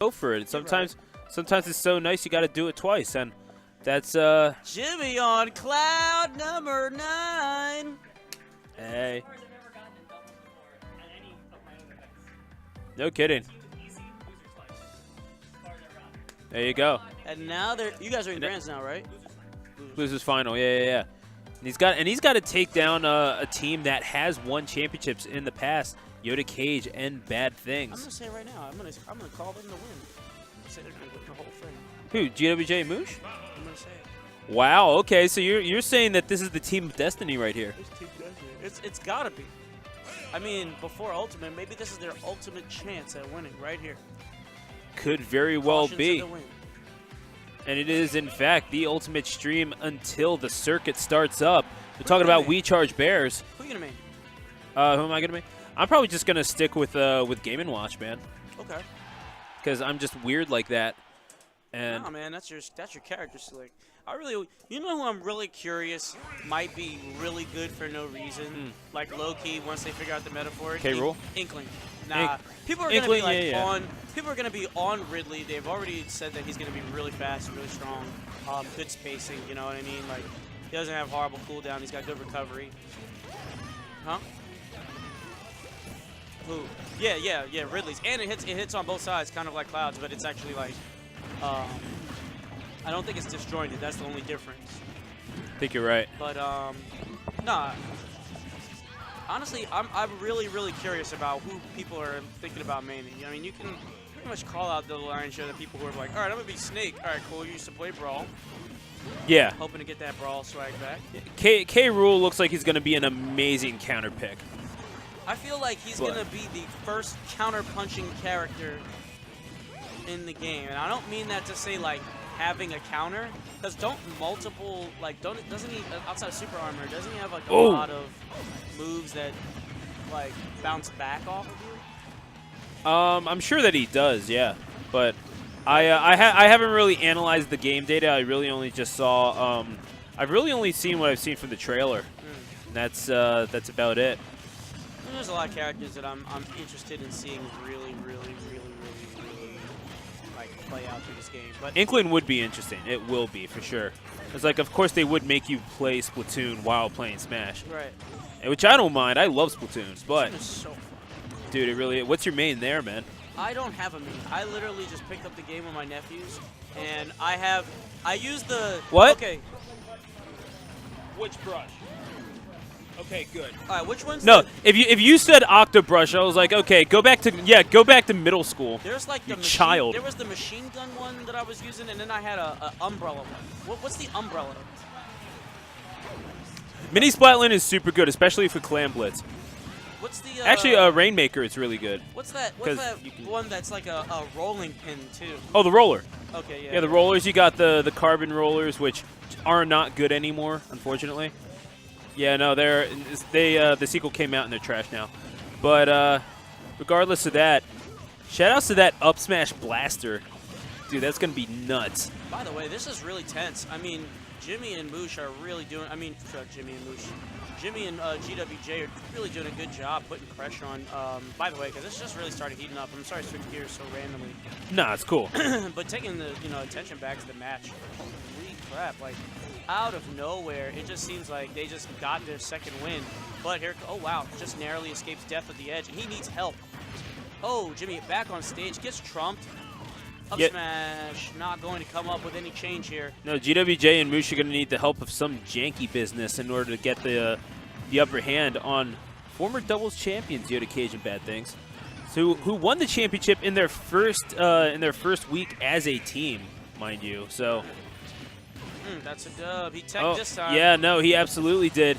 go for it. Sometimes it's so nice you got to do it twice, and that's Jimmy on cloud number 9. Hey. No kidding. There you go. And now you guys are in grands now, right? Losers final, yeah. And he's got to take down a team that has won championships in the past. Yoda Cage and Bad Things. I'm gonna say right now, I'm gonna call them the win. Say they're gonna win the whole thing. Who? GwJ and Moosh? I'm gonna say it. Wow. Okay, so you're saying that this is the team of destiny right here. It's team destiny. It's gotta be. I mean, before Ultimate, maybe this is their ultimate chance at winning right here. Could very well Caution be. to the win. And it is, in fact, the ultimate stream until the circuit starts up. We're talking about WeCharge Bears. Who are you gonna main? Who am I gonna main? I'm probably just gonna stick with Game & Watch, man. Okay. Because I'm just weird like that. And no, man, that's your character select. You know who I'm really curious might be really good for no reason, like low key once they figure out the metaphor. K-Rool? Inkling. Nah, people are gonna be like on. People are gonna be on Ridley. They've already said that he's gonna be really fast, really strong, good spacing. You know what I mean? Like he doesn't have horrible cooldown. He's got good recovery. Huh? Who? Yeah. Ridley's, and it hits on both sides, kind of like Cloud's, but it's actually like, I don't think it's disjointed. That's the only difference. I think you're right. But nah. Honestly, I'm really curious about who people are thinking about maining. I mean, you can pretty much call out the line show that people who are like, all right, I'm gonna be Snake. All right, cool. You used to play Brawl. Yeah. Hoping to get that Brawl swag back. K-Rool looks like he's gonna be an amazing counter pick. I feel like he's going to be the first counter-punching character in the game. And I don't mean that to say, like, having a counter. Because doesn't he, outside of Super Armor, doesn't he have, like, a lot of moves that, like, bounce back off of you? I'm sure that he does, yeah. But I haven't really analyzed the game data. I really only just saw, I've really only seen what I've seen from the trailer. And that's about it. There's a lot of characters that I'm interested in seeing really like play out through this game. But Inkling would be interesting. It will be for sure. It's like, of course, they would make you play Splatoon while playing Smash. Right. Which I don't mind. I love Splatoon, but Splatoon is so fun. Dude, it really. What's your main there, man? I don't have a main. I literally just picked up the game with my nephews, and I use the what? Okay. Which brush? Okay, good. All right, which one's No, if you said Octobrush, I was like, okay, go back to middle school. There's like the child. There was the machine gun one that I was using, and then I had a umbrella one. What's the umbrella? Mini Splatland is super good, especially for Clam Blitz. What's the actually Rainmaker is really good. What's that one that's like a rolling pin too? Oh, the roller. Okay, yeah. Yeah, the rollers. You got the carbon rollers, which are not good anymore, unfortunately. Yeah, no, the sequel came out and they're trash now. But regardless of that, shoutouts to that up smash blaster. Dude, that's going to be nuts. By the way, this is really tense. I mean, Jimmy and Moosh are really doing, Jimmy and GwJ are really doing a good job putting pressure on, by the way, because this just really started heating up. I'm sorry to switch gears so randomly. Nah, it's cool. But taking the, attention back to the match, holy crap, like, out of nowhere, it just seems like they just got their second win. But here, oh wow, just narrowly escapes death at the edge, and he needs help. Oh, Jimmy back on stage, gets trumped. Up smash, not going to come up with any change here. No, GwJ and Moosh are going to need the help of some janky business in order to get the upper hand on former doubles champions Yoda Cage and Bad Things, so who won the championship in their first week as a team, mind you. So. That's a dub. He teched this time. Yeah, no, he absolutely did.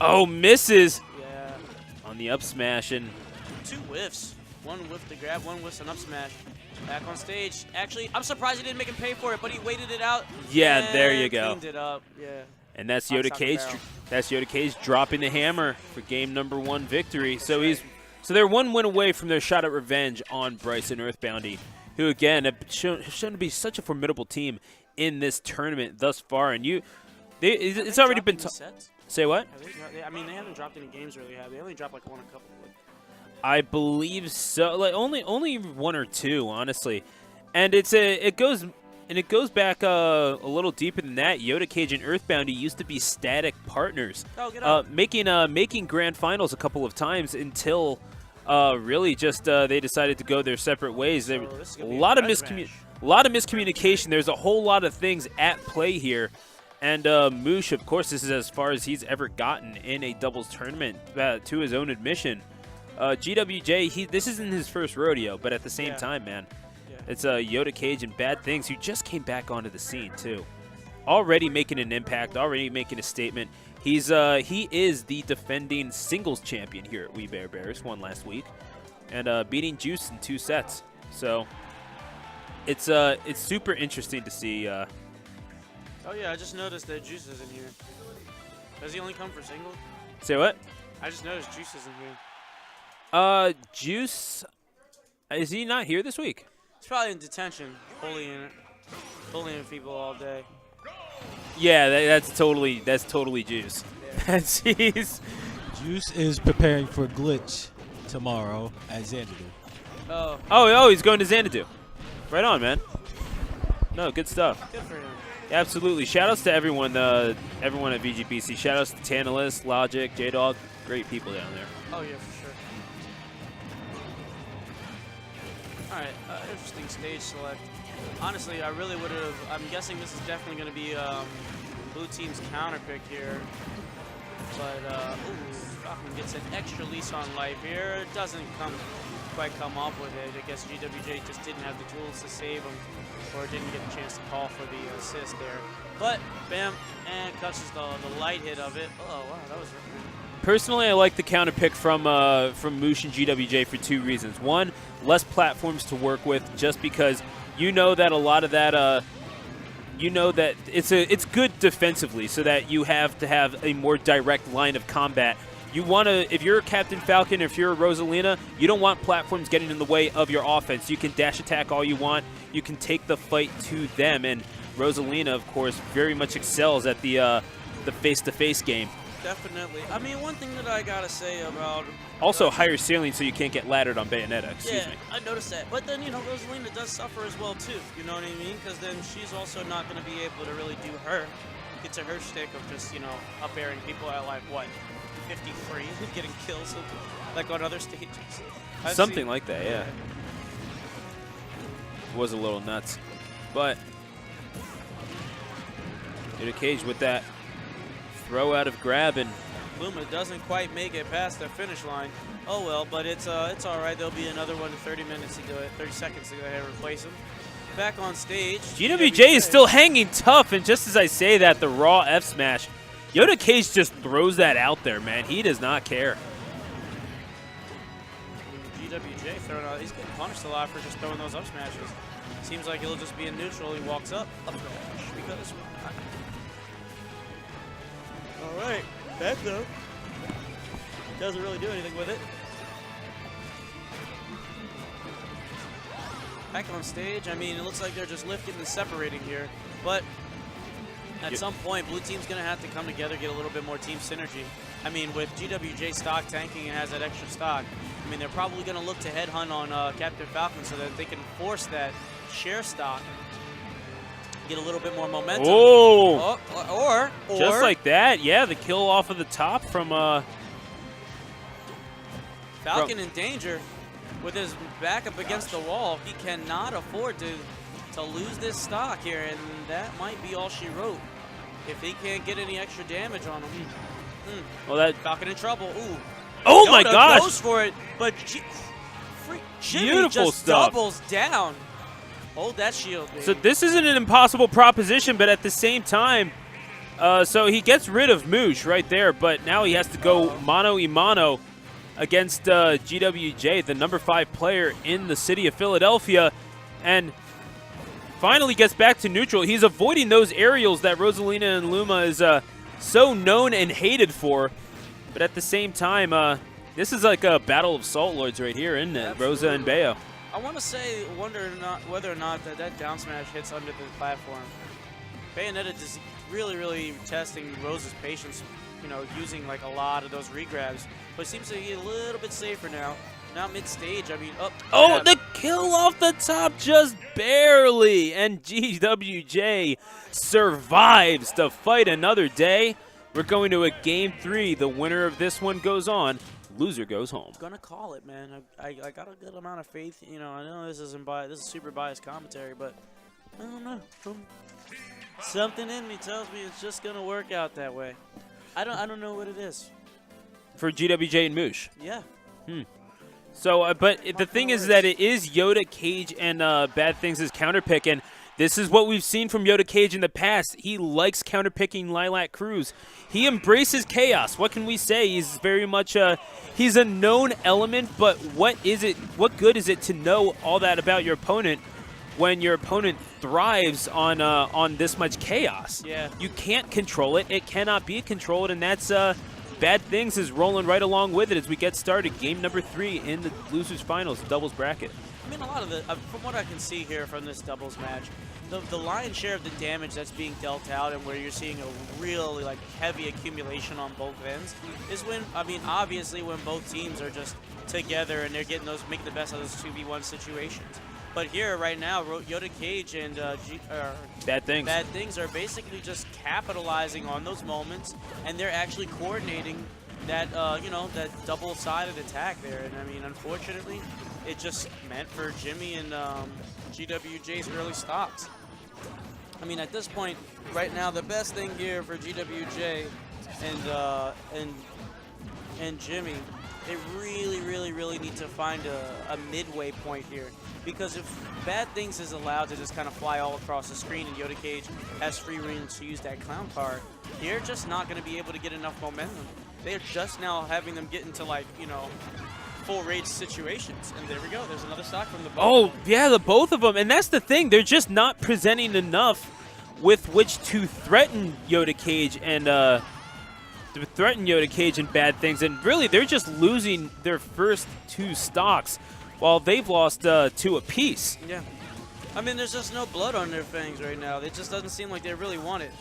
Oh, misses. Yeah. On the up smash and 2 whiffs. 1 whiff to grab, 1 whiff and up smash. Back on stage. Actually, I'm surprised he didn't make him pay for it, but he waited it out. Yeah, there you go. Cleaned it up. Yeah. And that's Yoda Cage. That's Yoda Cage dropping the hammer for game number 1 victory. So they're 1 win away from their shot at revenge on Bryson Earthboundy, who again have shown to be such a formidable team in this tournament thus far. And it's already been say what? I mean, they haven't dropped any games really, have they? Only dropped like 1 or a couple. I believe so. Like only 1 or 2, honestly. And it goes back a little deeper than that. Yoda Cage and Earthbound used to be static partners, making grand finals a couple of times until really just they decided to go their separate ways. There a lot of miscommunication. There's a whole lot of things at play here. And Moosh, of course, this is as far as he's ever gotten in a doubles tournament, to his own admission. GwJ, this isn't his first rodeo, but at the same time, man, it's Yoda Cage and Bad Things, who just came back onto the scene, too. Already making an impact, already making a statement. He is the defending singles champion here at Wii Bear B-airs, won last week, and beating Juice in 2 sets. So it's super interesting to see. Oh yeah, I just noticed that Juice isn't here. Does he only come for singles? Say what? I just noticed Juice isn't here. Juice, is he not here this week? He's probably in detention, bullying people all day. Yeah, that's totally Juice. Yeah. Juice is preparing for Glitch tomorrow at Xanadu. Oh, he's going to Xanadu. Right on, man. No, good stuff. Good for him. Absolutely. Shoutouts to everyone at VGBC. Shoutouts to Tantalus, Logic, J-Dog. Great people down there. Oh, yeah, for sure. All right, interesting stage select. Honestly, I really would have. I'm guessing this is definitely going to be blue team's counter pick here. But, Falcon gets an extra lease on life here. It doesn't quite come up with it. I guess GwJ just didn't have the tools to save him, or didn't get a chance to call for the assist there. But, bam, and catches the light hit of it. Oh, wow, that was really. Personally, I like the counter pick from Moosh and GwJ for 2 reasons. One, less platforms to work with, just because you know that a lot of that, you know that it's good defensively, so that you have to have a more direct line of combat. You want to, if you're Captain Falcon, if you're Rosalina, you don't want platforms getting in the way of your offense. You can dash attack all you want. You can take the fight to them, and Rosalina, of course, very much excels at the face-to-face game. Definitely. I mean, one thing that I gotta say about also higher ceiling, so you can't get laddered on Bayonetta. Excuse me. I noticed that. But then, you know, Rosalina does suffer as well too. You know what I mean? Because then she's also not going to be able to really do get to her shtick of just, you know, up airing people at like what, 53, getting kills like on other stages. Something like that, yeah. It was a little nuts, but Yoda Cage with that throw out of grab, and Luma doesn't quite make it past the finish line. Oh well, but it's all right. There'll be another one in 30 seconds to go ahead and replace him. Back on stage. GwJ is still hanging tough, and just as I say that, the raw F smash, Yoda Cage just throws that out there, man. He does not care. GwJ throwing out. He's getting punished a lot for just throwing those up smashes. Seems like he'll just be in neutral. He walks up smash because. All right, back though. Doesn't really do anything with it. Back on stage, I mean, it looks like they're just lifting and separating here. But at some point, blue team's going to have to come together, get a little bit more team synergy. I mean, with GwJ stock tanking and has that extra stock, I mean, they're probably going to look to headhunt on Captain Falcon so that they can force that share stock, get a little bit more momentum. Oh! Or just like that, yeah, the kill off of the top from Falcon in danger with his back up against the wall. He cannot afford to lose this stock here, and that might be all she wrote if he can't get any extra damage on him. Well, that Falcon in trouble. Ooh. Oh Yoda my gosh! Goes for it, but Jimmy Beautiful just stuff. doubles down. Hold that shield, baby. So this isn't an impossible proposition, but at the same time, so he gets rid of Moosh right there, but now he has to go mano-a-mano against GwJ, the number 5 player in the city of Philadelphia, and finally gets back to neutral. He's avoiding those aerials that Rosalina and Luma is so known and hated for, but at the same time, this is like a battle of Salt Lords right here, isn't it? Absolutely. Rosa and Bayo. I want to say, whether or not that down smash hits under the platform. Bayonetta just really testing Rosa's patience, you know, using like a lot of those regrabs. But it seems to be a little bit safer now. now mid-stage. I mean, oh, the kill off the top just barely. And GwJ survives to fight another day. We're going to a Game 3. The winner of this one goes on. Loser goes home. I'm gonna call it, man. I got a good amount of faith. You know, I know this isn't this is super biased commentary, but I don't know. Something in me tells me it's just gonna work out that way. I don't know what it is. For GwJ and Moosh. Yeah. So, but the thing is that it is Yoda, Cage, and Bad Things' counterpick, and this is what we've seen from Yoda Cage in the past. He likes counterpicking Lilac Cruz. He embraces chaos. What can we say? He's very much he's a known element, but what good is it to know all that about your opponent when your opponent thrives on this much chaos? Yeah. You can't control it. It cannot be controlled, and that's Bad Things is rolling right along with it as we get started. Game number 3 in the losers finals, doubles bracket. I mean, a lot of the, from what I can see here from this doubles match, the lion's share of the damage that's being dealt out and where you're seeing a really like heavy accumulation on both ends is when, I mean, obviously when both teams are just together and they're getting making the best of those 2v1 situations. But here, right now, Yoda Cage and Bad Things are basically just capitalizing on those moments, and they're actually coordinating that, that double-sided attack there. And I mean, unfortunately, it just meant for Jimmy and GwJ's early stocks. I mean, at this point, right now, the best thing here for GwJ and Jimmy, they really need to find a midway point here. Because if Bad Things is allowed to just kind of fly all across the screen and Yoda Cage has free reign to use that clown car, they're just not going to be able to get enough momentum. They're just now having them get into, like, full rage situations. And there we go. There's another stock from the both. Oh, yeah, the both of them. And that's the thing. They're just not presenting enough with which to threaten Yoda Cage and Bad Things. And really, they're just losing their first 2 stocks while they've lost 2 apiece. Yeah. I mean, there's just no blood on their fangs right now. It just doesn't seem like they really want it.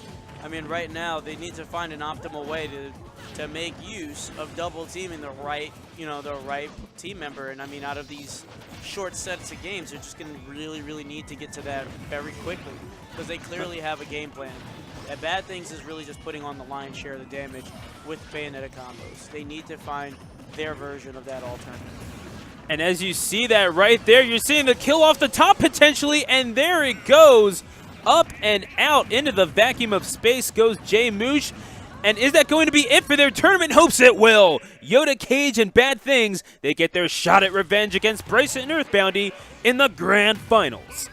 I mean, right now, they need to find an optimal way to make use of double teaming the right team member. And I mean, out of these short sets of games, they're just going to really need to get to that very quickly because they clearly have a game plan. And Bad Things is really just putting on the lion's share of the damage with Bayonetta combos. They need to find their version of that alternative. And as you see that right there, you're seeing the kill off the top potentially, and there it goes. Up and out into the vacuum of space goes Moosh. And is that going to be it for their tournament hopes? It will. Yoda Cage and Bad Things, they get their shot at revenge against Bryson and Earthboundy in the grand finals.